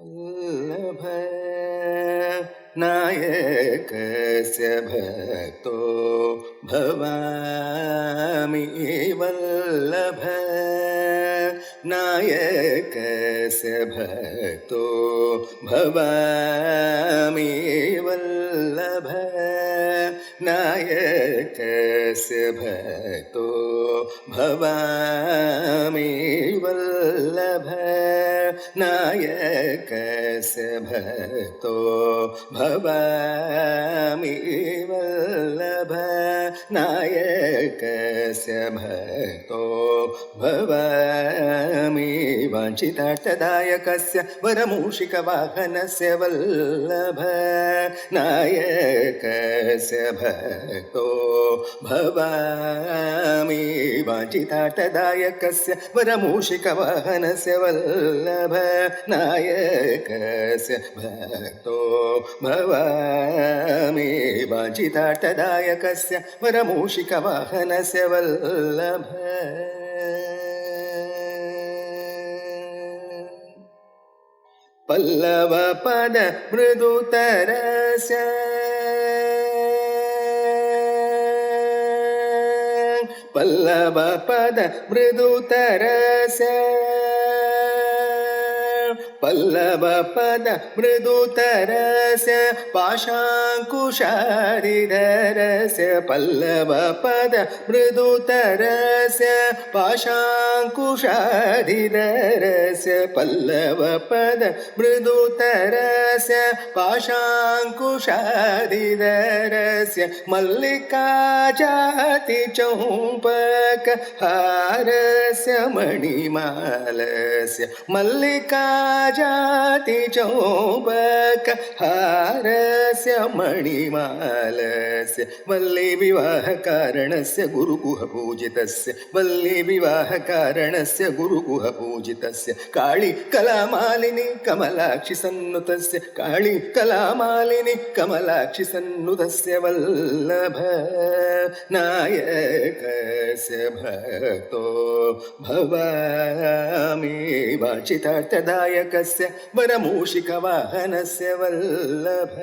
वल्लभ नायकस्य भक्तो भवामि वल्लभ नायकस्य भक्तो भवामि वल्लभ नायकस्य भक्तो भवामि वल्लभ नायकस्य भक्तो भवामि वल्लभ नायकस्य भक्तो भवामि वाञ्छितार्थदायकस्य वरमूषिकवाहनस्य वल्लभ नायकस्य भक्तो भवामि वाञ्छितार्थदायकस्य वरमूषिकवाहनस्य वल्लभ नायकस्य भक्तो भवामि वाञ्छितार्थदायकस्य वरमूषिकवाहनस्य वल्लभ पल्लव पद मृदुतरस्य पल्लव पद मृदुतरस्य पल्लव पद मृदुतरस्य पाशाङ्कुशादिधरस्य पल्लव पद मृदुतरस्य पाशाङ्कुशादिधरस्य पल्लव पद मृदुतरस्य पाशाङ्कुशादिधरस्य मल्लिकाजाति चौम्पक हारस्य मणिमालस्य मल्लिका जाति चौम्बक हारस्य मणिमालस्य वल्ली विवाह कारणस्य गुरुगुह पूजितस्य वल्ली विवाह कारणस्य गुरुगुह पूजितस्य काळी कलामालिनी कमलाक्षि सन्नुतस्य काळी कलामालिनी कमलाक्षि सन्नुतस्य वल्लभ नायकस्य भक्तो भवामि वाञ्छितार्थदायकस्य वरमूषिकवाहनस्य वल्लभ।